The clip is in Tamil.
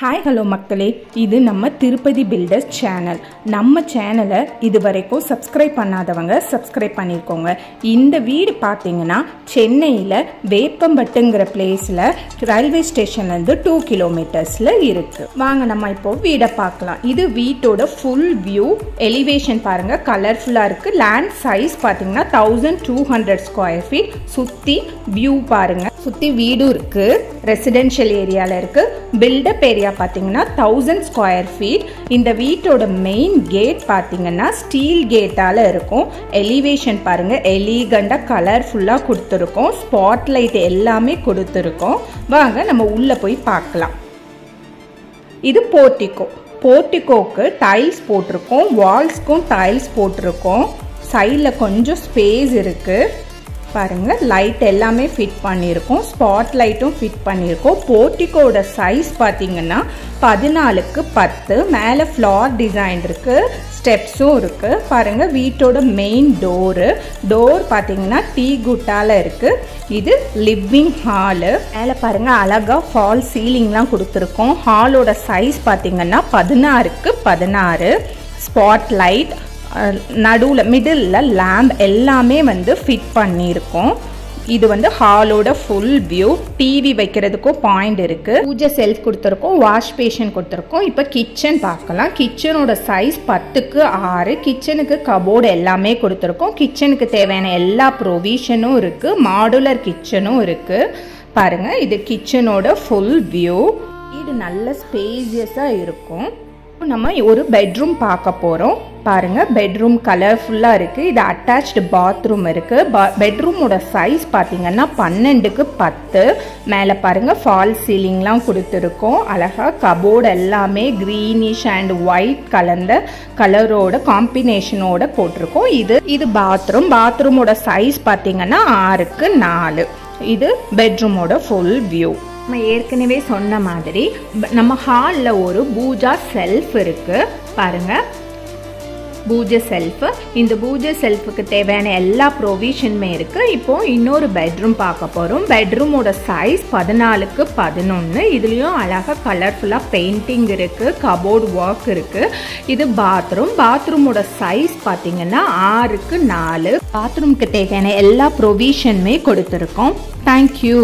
ஹாய் ஹலோ மக்களே, இது நம்ம திருப்பதி பில்டர்ஸ் சேனல். நம்ம சேனலை இது வரைக்கும் சப்ஸ்கிரைப் பண்ணாதவங்க சப்ஸ்கிரைப் பண்ணியிருக்கோங்க. இந்த வீடு பார்த்தீங்கன்னா சென்னையில் வேப்பம்பட்டுங்கிற பிளேஸில் ரயில்வே ஸ்டேஷன்லேருந்து 2 கிலோமீட்டர்ஸில் இருக்குது. வாங்க நம்ம இப்போ வீடை பார்க்கலாம். இது வீட்டோட ஃபுல் வியூ எலிவேஷன் பாருங்கள், கலர்ஃபுல்லாக இருக்குது. லேண்ட் சைஸ் பார்த்தீங்கன்னா 1200 ஸ்கொயர் ஃபீட். சுற்றி வியூ பாருங்கள், சுற்றி வீடும் இருக்குது, ரெசிடென்ஷியல் ஏரியாவில் இருக்குது. பில்டப் ஏரியா பார்த்தீங்கன்னா 1000 ஸ்கொயர் ஃபீட். இந்த வீட்டோட மெயின் கேட் பார்த்தீங்கன்னா ஸ்டீல் கேட்டால இருக்கும். எலிவேஷன் பாருங்க, எலிகண்டா கலர்ஃபுல்லா கொடுத்துருக்கோம். ஸ்பாட் லைட் எல்லாமே கொடுத்துருக்கோம். வாங்க நம்ம உள்ள போய் பார்க்கலாம். இது போர்ட்டிகோ. போர்ட்டிகோக்கு டைல்ஸ் போட்டிருக்கோம், வால்ஸ்க்கும் டைல்ஸ் போட்டிருக்கோம். சைடில் கொஞ்சம் ஸ்பேஸ் இருக்கு பாருங்க. லைட் எல்லாமே ஃபிட் பண்ணியிருக்கோம், ஸ்பாட் லைட்டும் ஃபிட் பண்ணியிருக்கோம். போர்ட்டிகோட சைஸ் பார்த்தீங்கன்னா 14x10. மேலே ஃப்ளார் டிசைன் இருக்கு, ஸ்டெப்ஸும் இருக்கு பாருங்க. வீட்டோட மெயின் டோர் பார்த்தீங்கன்னா டீ குட்டால இருக்கு. இது லிவிங் ஹாலு. மேலே பாருங்க அழகா ஃபால் சீலிங்லாம் கொடுத்துருக்கோம். ஹாலோட சைஸ் பார்த்தீங்கன்னா 16x16. ஸ்பாட் லைட், நடுவில் மிடில் லேம்ப் எல்லாமே ஃபிட் பண்ணியிருக்கோம். இது ஹாலோட ஃபுல் வியூ. டிவி வைக்கிறதுக்கும் பாயிண்ட் இருக்கு. பூஜை செல்ஃப் கொடுத்துருக்கோம், வாஷ் பேஷன் கொடுத்துருக்கோம். இப்போ கிச்சன் பார்க்கலாம். கிச்சனோட சைஸ் 10x6. கிச்சனுக்கு கபோர்டு எல்லாமே கொடுத்துருக்கோம். கிச்சனுக்கு தேவையான எல்லா ப்ரொவிஷனும் இருக்கு. மாடுலர் கிச்சனும் இருக்கு பாருங்க. இது கிச்சனோட ஃபுல் வியூ. இது நல்ல ஸ்பேசியஸா இருக்கும். நம்ம ஒரு பெட்ரூம் பார்க்க போறோம் பாருங்க. பெட்ரூம் கலர்ஃபுல்லா இருக்கு. இது அட்டாச்டு பாத்ரூம் இருக்கு. பெட்ரூமோட சைஸ் பாத்தீங்கன்னா 12x10. மேல பாருங்க ஃபால் சீலிங்லாம் கொடுத்துருக்கோம். அழகா கபோர்டு எல்லாமே கிரீனிஷ் அண்ட் ஒயிட் கலந்த கலரோட காம்பினேஷனோட போட்டிருக்கோம். இது பாத்ரூமோட சைஸ் பாத்தீங்கன்னா 6x4. இது பெட்ரூமோட ஃபுல் வியூ. நம்ம ஏற்கனவே சொன்ன மாதிரி நம்ம ஹாலில் ஒரு பூஜா செல்ஃப் இருக்கு பாருங்க. பூஜை செல்ஃப். இந்த பூஜை செல்ஃபுக்கு தேவையான எல்லா ப்ரொவிஷனுமே இருக்கு. இப்போ இன்னொரு பெட்ரூம் பார்க்க போறோம். பெட்ரூமோட சைஸ் 14x11. இதுலயும் அழகா கலர்ஃபுல்லா பெயிண்டிங் இருக்கு, கபோர்டு ஒர்க் இருக்கு. இது பாத்ரூமோட சைஸ் பாத்தீங்கன்னா 6x4. பாத்ரூம்க்கு தேவையான எல்லா ப்ரொவிஷனுமே கொடுத்துருக்கோம். தேங்க்யூ.